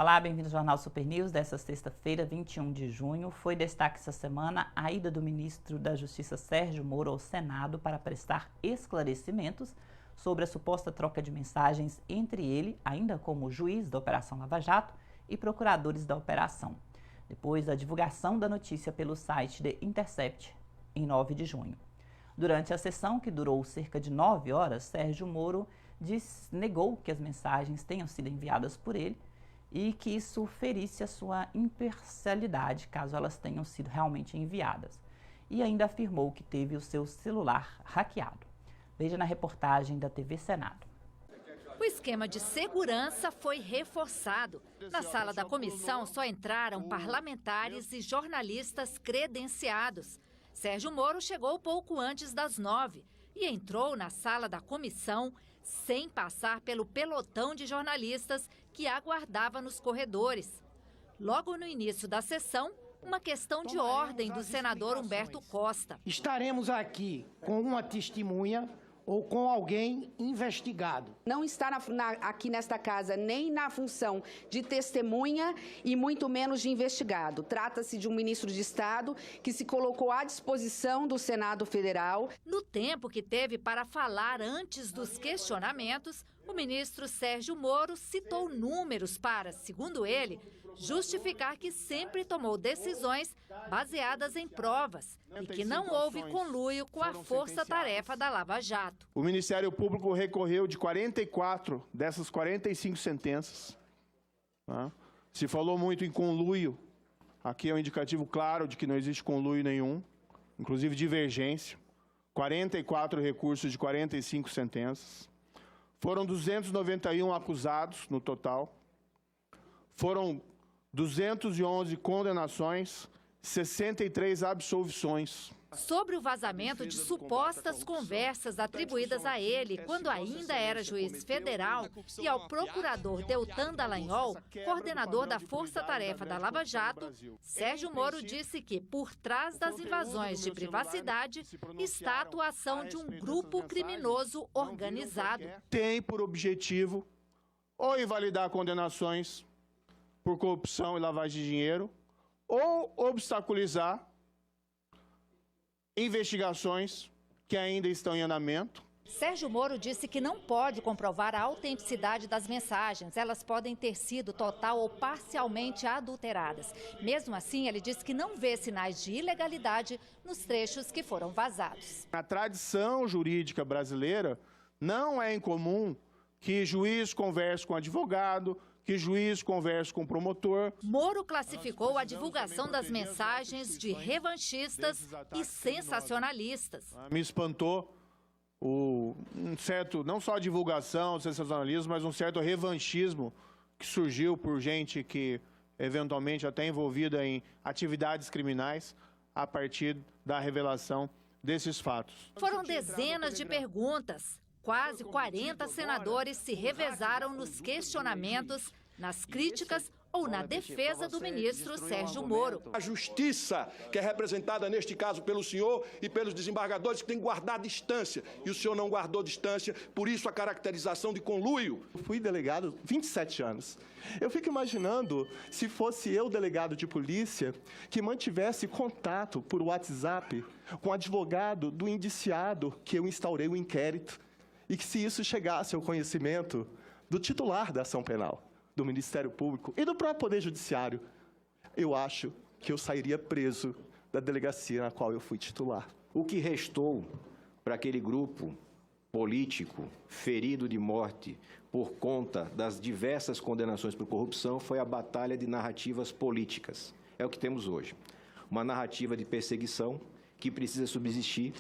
Olá, bem-vindo ao Jornal Super News desta sexta-feira, 21 de junho. Foi destaque essa semana a ida do ministro da Justiça Sérgio Moro ao Senado para prestar esclarecimentos sobre a suposta troca de mensagens entre ele, ainda como juiz da Operação Lava Jato, e procuradores da operação, depois da divulgação da notícia pelo site The Intercept, em 9 de junho. Durante a sessão, que durou cerca de 9 horas, Sérgio Moro negou que as mensagens tenham sido enviadas por ele e que isso ferisse a sua imparcialidade, caso elas tenham sido realmente enviadas. E ainda afirmou que teve o seu celular hackeado. Veja na reportagem da TV Senado. O esquema de segurança foi reforçado. Na sala da comissão só entraram parlamentares e jornalistas credenciados. Sérgio Moro chegou pouco antes das 9 e entrou na sala da comissão sem passar pelo pelotão de jornalistas que aguardava nos corredores. Logo no início da sessão, uma questão de ordem do senador Humberto Costa. Estaremos aqui com uma testemunha ou com alguém investigado. Não está aqui nesta casa nem na função de testemunha e muito menos de investigado. Trata-se de um ministro de Estado que se colocou à disposição do Senado Federal. No tempo que teve para falar antes dos questionamentos, o ministro Sérgio Moro citou números para, segundo ele, justificar que sempre tomou decisões baseadas em provas e que não houve conluio com a força-tarefa da Lava Jato. O Ministério Público recorreu de 44 dessas 45 sentenças. Se falou muito em conluio, aqui é um indicativo claro de que não existe conluio nenhum, inclusive divergência. 44 recursos de 45 sentenças. Foram 291 acusados no total. Foram 211 condenações, 63 absolvições. Sobre o vazamento de supostas conversas atribuídas a ele quando ainda era juiz federal e ao procurador Deltan Dallagnol, coordenador da Força-Tarefa da Lava Jato, Sérgio Moro disse que, por trás das invasões de privacidade, está a atuação de um grupo criminoso organizado. Tem por objetivo ou invalidar condenações por corrupção e lavagem de dinheiro, ou obstaculizar investigações que ainda estão em andamento. Sérgio Moro disse que não pode comprovar a autenticidade das mensagens. Elas podem ter sido total ou parcialmente adulteradas. Mesmo assim, ele disse que não vê sinais de ilegalidade nos trechos que foram vazados. Na tradição jurídica brasileira, não é incomum que juiz converse com advogado, que juiz converse com promotor. Moro classificou a divulgação das mensagens de revanchistas e sensacionalistas. Me espantou um certo, não só a divulgação, sensacionalismo, mas um certo revanchismo que surgiu por gente que eventualmente até envolvida em atividades criminais a partir da revelação desses fatos. Foram dezenas de perguntas. Quase 40 senadores se revezaram nos questionamentos, nas críticas ou na defesa do ministro Sérgio Moro. A justiça, que é representada neste caso pelo senhor e pelos desembargadores, que tem que guardar distância. E o senhor não guardou distância, por isso a caracterização de conluio. Eu fui delegado 27 anos. Eu fico imaginando se fosse eu, delegado de polícia, que mantivesse contato por WhatsApp com o advogado do indiciado que eu instaurei o inquérito. E que se isso chegasse ao conhecimento do titular da ação penal, do Ministério Público e do próprio Poder Judiciário, eu acho que eu sairia preso da delegacia na qual eu fui titular. O que restou para aquele grupo político ferido de morte por conta das diversas condenações por corrupção foi a batalha de narrativas políticas. É o que temos hoje. Uma narrativa de perseguição que precisa subsistir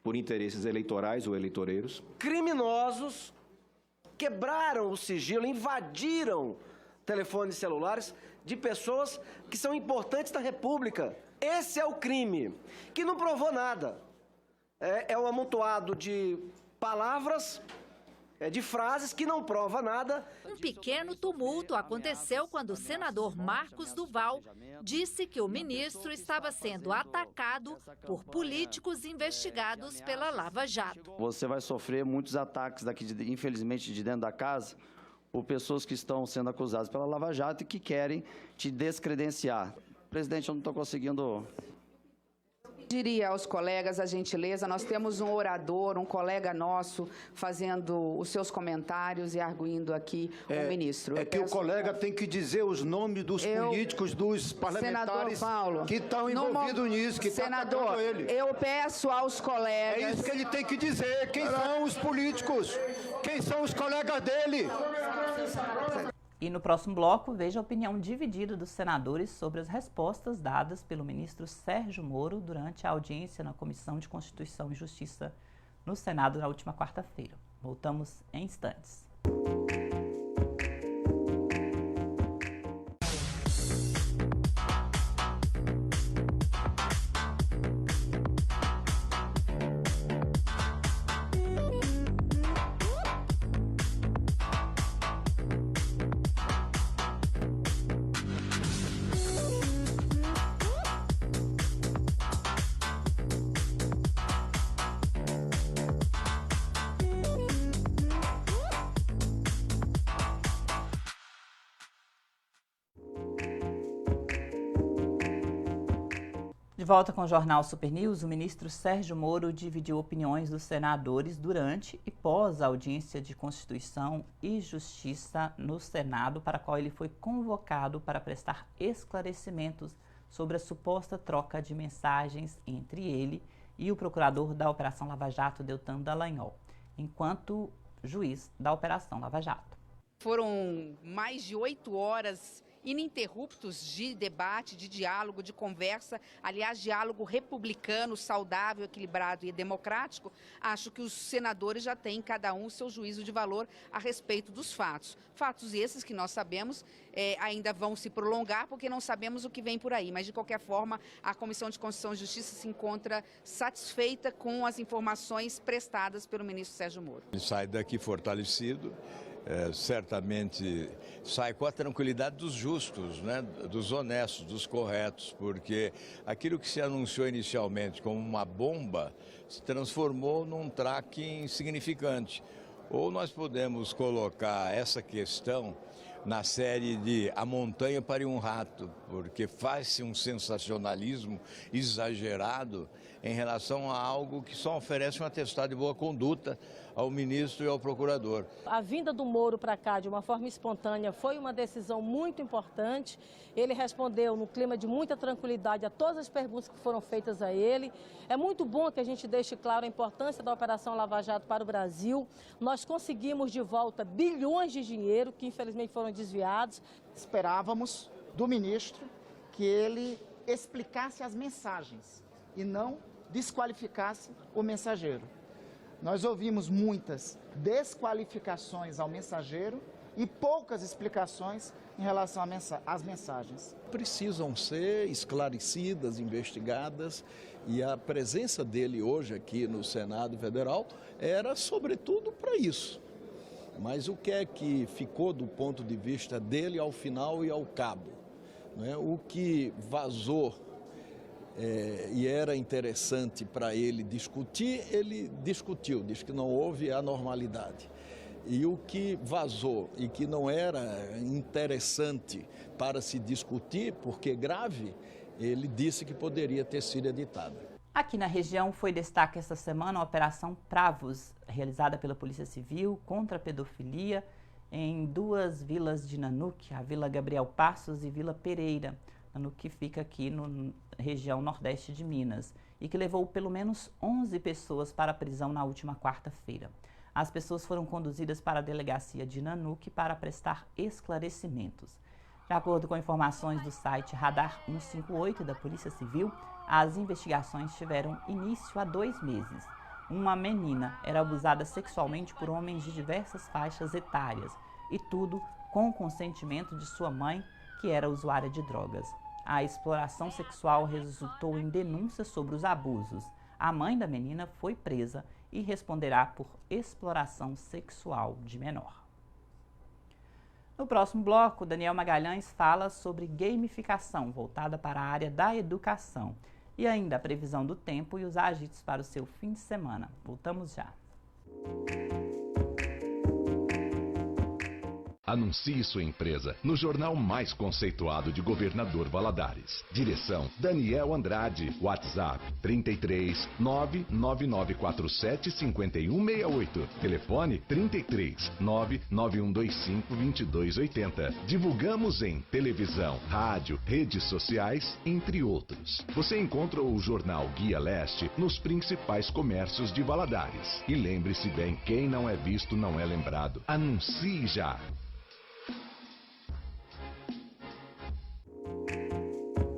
por interesses eleitorais ou eleitoreiros. Criminosos quebraram o sigilo, invadiram telefones celulares de pessoas que são importantes da República. Esse é o crime, que não provou nada. É um amontoado de palavras, de frases que não prova nada. Um pequeno tumulto aconteceu quando o senador Marcos Duval disse que o ministro estava sendo atacado por políticos investigados pela Lava Jato. Você vai sofrer muitos ataques daqui, infelizmente, de dentro da casa, por pessoas que estão sendo acusadas pela Lava Jato e que querem te descredenciar. Presidente, eu não estou conseguindo... Diria aos colegas a gentileza, nós temos um orador, um colega nosso, fazendo os seus comentários e arguindo aqui o ministro. É que o colega tem que dizer os nomes dos políticos, dos parlamentares que estão envolvidos nisso, que estão atacando ele. Eu peço aos colegas... É isso que ele tem que dizer, quem são os políticos, quem são os colegas dele. E no próximo bloco, veja a opinião dividida dos senadores sobre as respostas dadas pelo ministro Sérgio Moro durante a audiência na Comissão de Constituição e Justiça no Senado na última quarta-feira. Voltamos em instantes. De volta com o Jornal Super News, o ministro Sérgio Moro dividiu opiniões dos senadores durante e pós a audiência de Constituição e Justiça no Senado, para a qual ele foi convocado para prestar esclarecimentos sobre a suposta troca de mensagens entre ele e o procurador da Operação Lava Jato, Deltan Dallagnol, enquanto juiz da Operação Lava Jato. Foram mais de 8 horas ininterruptos de debate, de diálogo, de conversa, aliás, diálogo republicano, saudável, equilibrado e democrático. Acho que os senadores já têm cada um o seu juízo de valor a respeito dos fatos. Fatos esses que nós sabemos ainda vão se prolongar porque não sabemos o que vem por aí, mas de qualquer forma a Comissão de Constituição e Justiça se encontra satisfeita com as informações prestadas pelo ministro Sérgio Moro. Ele sai daqui fortalecido. Certamente sai com a tranquilidade dos justos, né? Dos honestos, dos corretos, porque aquilo que se anunciou inicialmente como uma bomba se transformou num traque insignificante. Ou nós podemos colocar essa questão na série de A Montanha para um Rato, porque faz-se um sensacionalismo exagerado em relação a algo que só oferece um atestado de boa conduta ao ministro e ao procurador. A vinda do Moro para cá de uma forma espontânea foi uma decisão muito importante. Ele respondeu no clima de muita tranquilidade a todas as perguntas que foram feitas a ele. É muito bom que a gente deixe claro a importância da Operação Lava Jato para o Brasil. Nós conseguimos de volta bilhões de dinheiro que infelizmente foram desviados. Esperávamos do ministro que ele explicasse as mensagens e não desqualificasse o mensageiro. Nós ouvimos muitas desqualificações ao mensageiro e poucas explicações em relação às mensagens. Precisam ser esclarecidas, investigadas, e a presença dele hoje aqui no Senado Federal era sobretudo para isso. Mas o que é que ficou do ponto de vista dele ao final e ao cabo? Né? O que vazou e era interessante para ele discutir, ele discutiu, diz que não houve anormalidade. E o que vazou e que não era interessante para se discutir, porque grave, ele disse que poderia ter sido editado. Aqui na região foi destaque essa semana a Operação Pravos, realizada pela Polícia Civil contra a pedofilia em 2 vilas de Nanuque, a Vila Gabriel Passos e Vila Pereira. Nanuque fica aqui na região nordeste de Minas e que levou pelo menos 11 pessoas para a prisão na última quarta-feira. As pessoas foram conduzidas para a delegacia de Nanuque para prestar esclarecimentos. De acordo com informações do site Radar 158 da Polícia Civil, as investigações tiveram início há 2 meses. Uma menina era abusada sexualmente por homens de diversas faixas etárias, e tudo com o consentimento de sua mãe, que era usuária de drogas. A exploração sexual resultou em denúncias sobre os abusos. A mãe da menina foi presa e responderá por exploração sexual de menor. No próximo bloco, Daniel Magalhães fala sobre gamificação voltada para a área da educação e ainda a previsão do tempo e os agitos para o seu fim de semana. Voltamos já. Anuncie sua empresa no jornal mais conceituado de Governador Valadares. Direção: Daniel Andrade. WhatsApp: 33 99947 5168. Telefone: 33 99125 2280. Divulgamos em televisão, rádio, redes sociais, entre outros. Você encontra o jornal Guia Leste nos principais comércios de Valadares. E lembre-se bem, quem não é visto não é lembrado. Anuncie já!